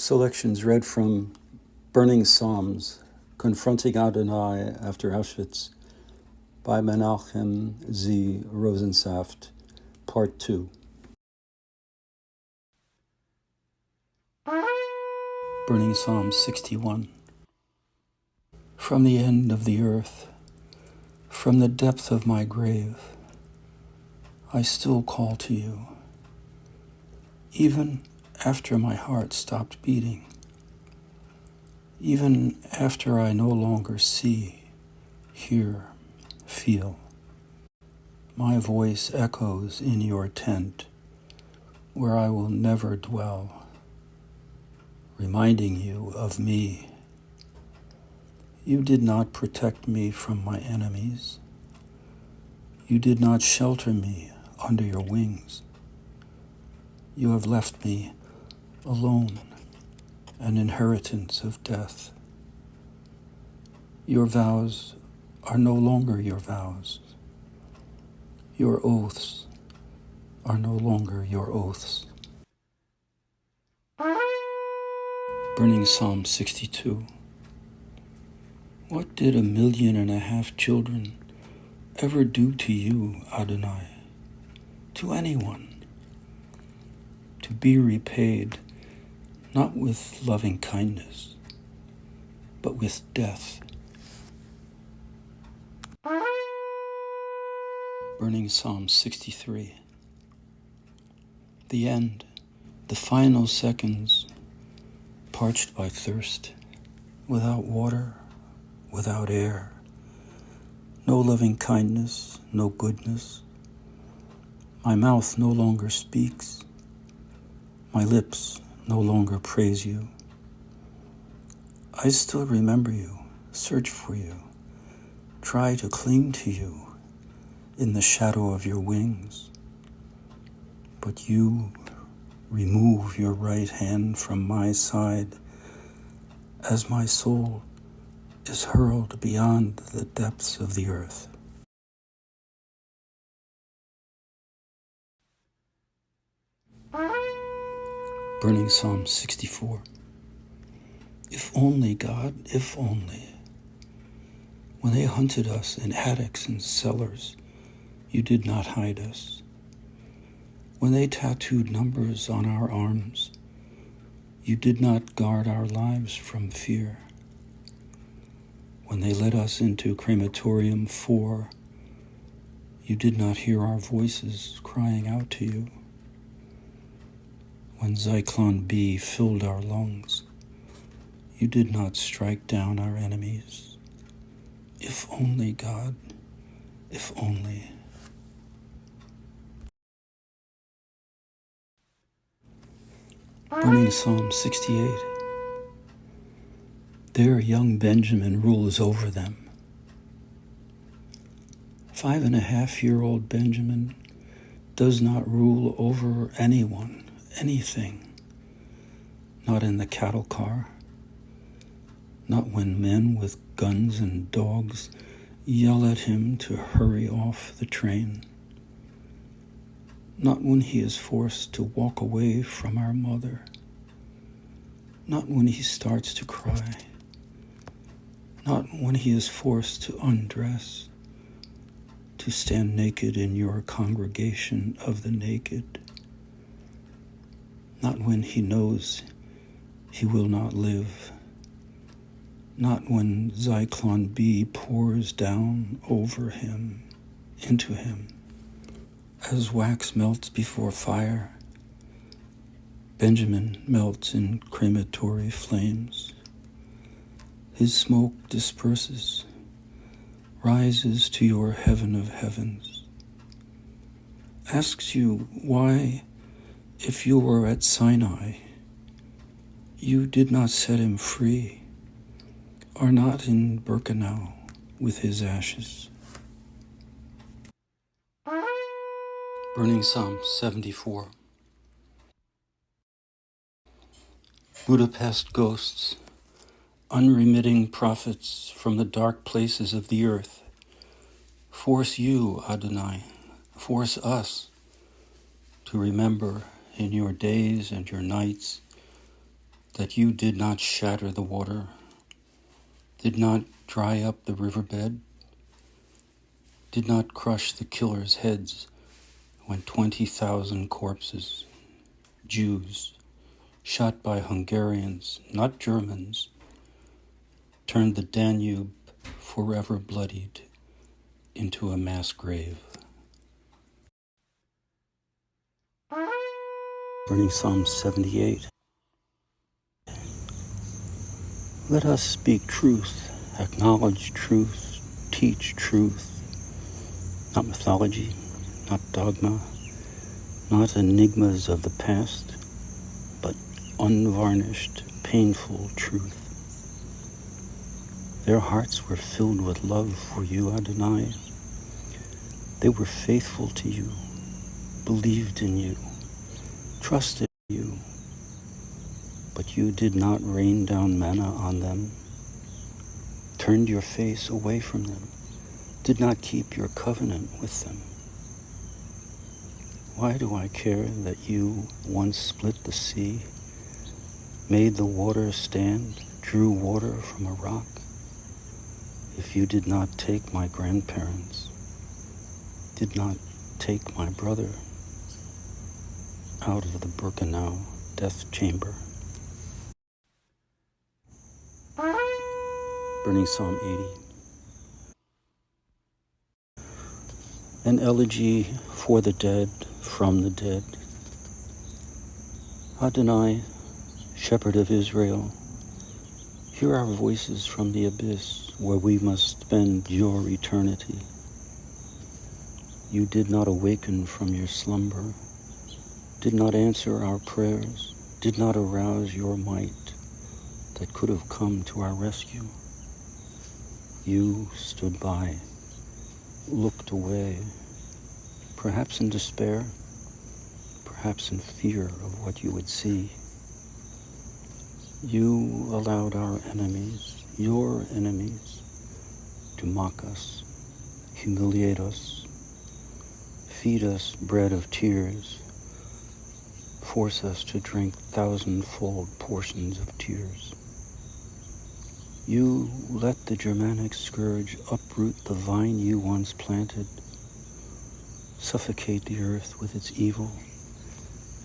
Selections read from Burning Psalms, Confronting Adonai After Auschwitz, by Menachem Rosensaft, Part 2. Burning Psalm 61. From the end of the earth, from the depth of my grave, I still call to you, even after my heart stopped beating, even after I no longer see, hear, feel. My voice echoes in your tent, where I will never dwell, reminding you of me. You did not protect me from my enemies. You did not shelter me under your wings. You have left me alone, an inheritance of death. Your vows are no longer your vows. Your oaths are no longer your oaths. Burning Psalm 62. What did 1.5 million children ever do to you, Adonai? To anyone? To be repaid not with loving kindness, but with death. Burning Psalm 63. The end, the final seconds, parched by thirst, without water, without air, no loving kindness, no goodness. My mouth no longer speaks, my lips no longer praise you. I still remember you, search for you, try to cling to you in the shadow of your wings. But you remove your right hand from my side as my soul is hurled beyond the depths of the earth. Burning Psalm 64. If only, God, if only. When they hunted us in attics and cellars, you did not hide us. When they tattooed numbers on our arms, you did not guard our lives from fear. When they led us into crematorium 4, you did not hear our voices crying out to you. When Zyklon B filled our lungs, you did not strike down our enemies. If only, God, if only. Burning Psalm 68. There young Benjamin rules over them. 5.5-year-old Benjamin does not rule over anyone, anything. Not in the cattle car. Not when men with guns and dogs yell at him to hurry off the train. Not when he is forced to walk away from our mother. Not when he starts to cry. Not when he is forced to undress, to stand naked in your congregation of the naked. Not when he knows he will not live. Not when Zyklon B pours down over him, into him. As wax melts before fire, Benjamin melts in crematory flames. His smoke disperses, rises to your heaven of heavens. Asks you why, if you were at Sinai, you did not set him free, are not in Birkenau with his ashes. Burning Psalm 74. Budapest ghosts, unremitting prophets from the dark places of the earth, force you, Adonai, force us to remember in your days and your nights that you did not shatter the water, did not dry up the riverbed, did not crush the killers' heads when 20,000 corpses, Jews, shot by Hungarians, not Germans, turned the Danube, forever bloodied, into a mass grave. Burning Psalm 78. Let us speak truth, acknowledge truth, teach truth, not mythology, not dogma, not enigmas of the past, but unvarnished, painful truth. Their hearts were filled with love for you, Adonai. They were faithful to you, believed in you, trusted you, but you did not rain down manna on them, turned your face away from them, did not keep your covenant with them. Why do I care that you once split the sea, made the water stand, drew water from a rock, if you did not take my grandparents, did not take my brother out of the Birkenau death chamber? Burning Psalm 80. An elegy for the dead, from the dead. Adonai, Shepherd of Israel, hear our voices from the abyss where we must spend your eternity. You did not awaken from your slumber, did not answer our prayers, did not arouse your might that could have come to our rescue. You stood by, looked away, perhaps in despair, perhaps in fear of what you would see. You allowed our enemies, your enemies, to mock us, humiliate us, feed us bread of tears, force us to drink thousandfold portions of tears. You let the Germanic scourge uproot the vine you once planted, suffocate the earth with its evil,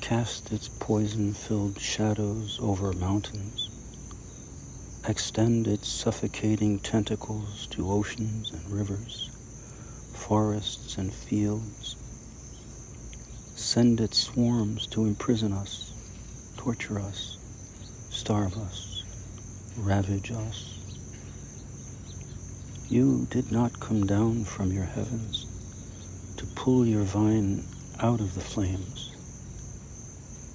cast its poison-filled shadows over mountains, extend its suffocating tentacles to oceans and rivers, forests and fields, send its swarms to imprison us, torture us, starve us, ravage us. You did not come down from your heavens to pull your vine out of the flames,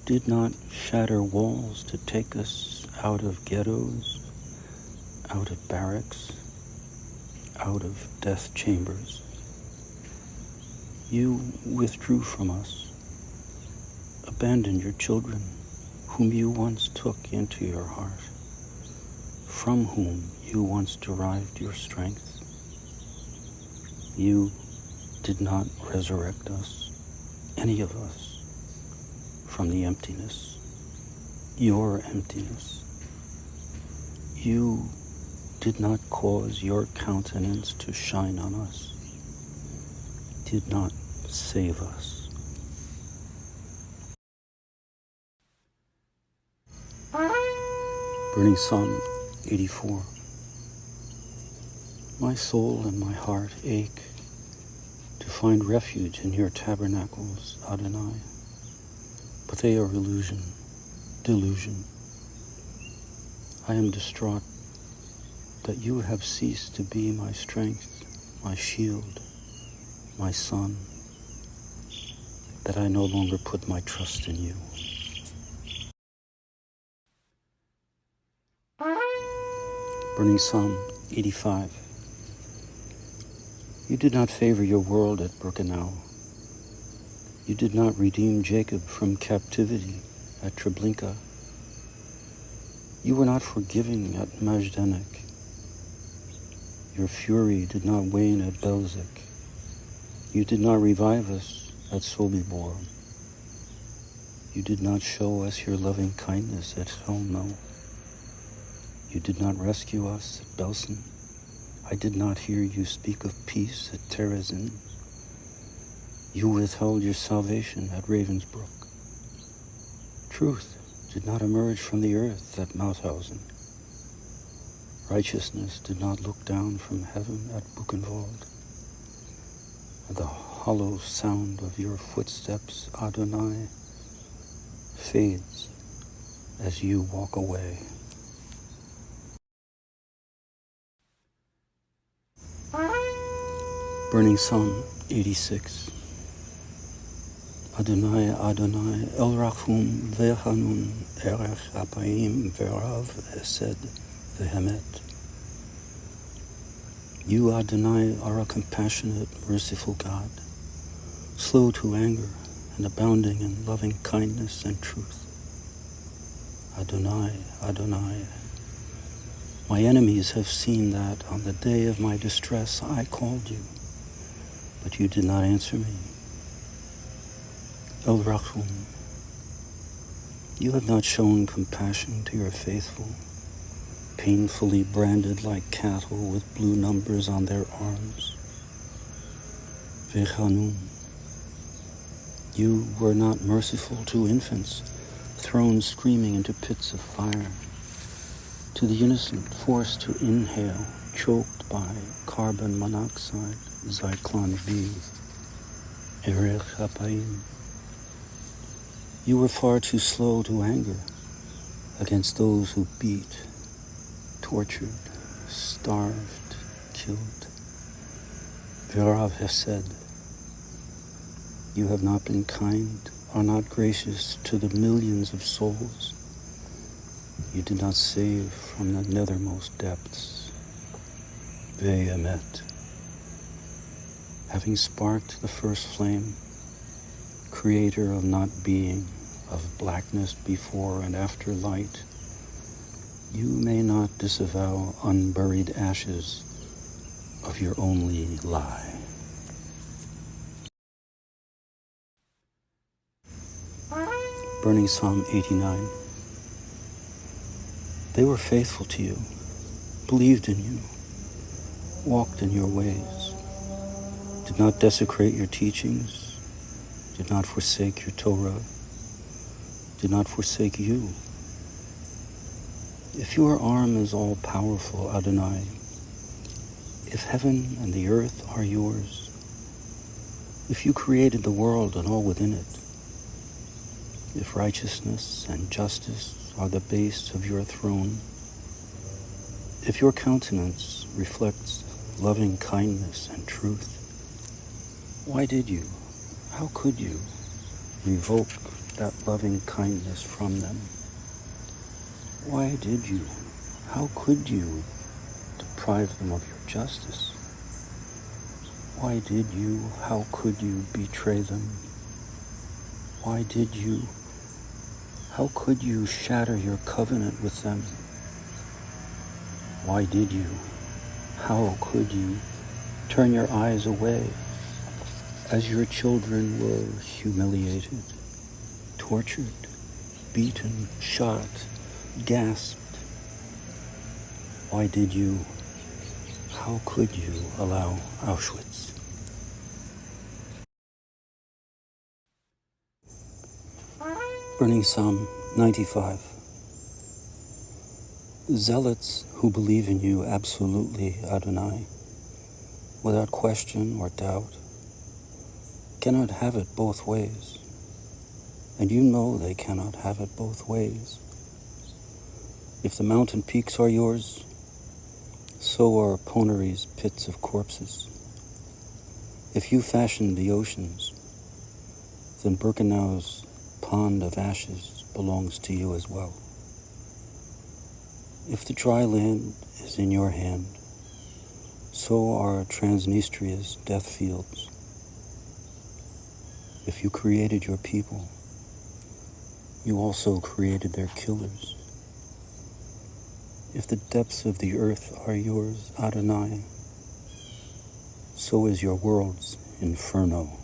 did not shatter walls to take us out of ghettos, out of barracks, out of death chambers. You withdrew from us, abandoned your children, whom you once took into your heart, from whom you once derived your strength. You did not resurrect us, any of us, from the emptiness, your emptiness. You did not cause your countenance to shine on us, did not save us. Burning Psalm 84. My soul and my heart ache to find refuge in your tabernacles, Adonai, but they are illusion, delusion. I am distraught that you have ceased to be my strength, my shield, my sun, that I no longer put my trust in you. Burning Psalm 85. You did not favor your world at Birkenau. You did not redeem Jacob from captivity at Treblinka. You were not forgiving at Majdanek. Your fury did not wane at Belzec. You did not revive us at Sobibor. You did not show us your loving kindness at Chelmno. You did not rescue us at Belsen. I did not hear you speak of peace at Terezin. You withheld your salvation at Ravensbrück. Truth did not emerge from the earth at Mauthausen. Righteousness did not look down from heaven at Buchenwald. And the hollow sound of your footsteps, Adonai, fades as you walk away. Burning Psalm 86. Adonai, Adonai, El Rachum Ve'Hanun, Erech Apayim Ve'Rav Hesed Ve'Hemet. You, Adonai, are a compassionate, merciful God, slow to anger and abounding in loving kindness and truth. Adonai, Adonai. My enemies have seen that on the day of my distress I called you, but you did not answer me. El Rachum, you have not shown compassion to your faithful, painfully branded like cattle with blue numbers on their arms. Vechanun, you were not merciful to infants, thrown screaming into pits of fire, to the innocent forced to inhale, choked by carbon monoxide, Zyklon B, Erech Apayim. You were far too slow to anger against those who beat, tortured, starved, killed. Ve'Rav Hesed. You have not been kind, are not gracious to the millions of souls you did not save from the nethermost depths. Ve'emet. Having sparked the first flame, creator of not being, of blackness before and after light, you may not disavow unburied ashes of your only lie. Burning Psalm 89. They were faithful to you, believed in you, walked in your ways, did not desecrate your teachings, did not forsake your Torah, did not forsake you. If your arm is all-powerful, Adonai, if heaven and the earth are yours, if you created the world and all within it, if righteousness and justice are the base of your throne, if your countenance reflects loving kindness and truth, why did you, how could you revoke that loving kindness from them? Why did you, how could you deprive them of your justice? Why did you, how could you betray them? Why did you, how could you shatter your covenant with them? Why did you, how could you turn your eyes away as your children were humiliated, tortured, beaten, shot, gasped? Why did you, how could you allow Auschwitz? Burning Psalm 95. Zealots who believe in you absolutely, Adonai, without question or doubt, cannot have it both ways. And you know they cannot have it both ways. If the mountain peaks are yours, so are Poneri's pits of corpses. If you fashioned the oceans, then Birkenau's pond of ashes belongs to you as well. If the dry land is in your hand, so are Transnistria's death fields. If you created your people, you also created their killers. If the depths of the earth are yours, Adonai, so is your world's inferno.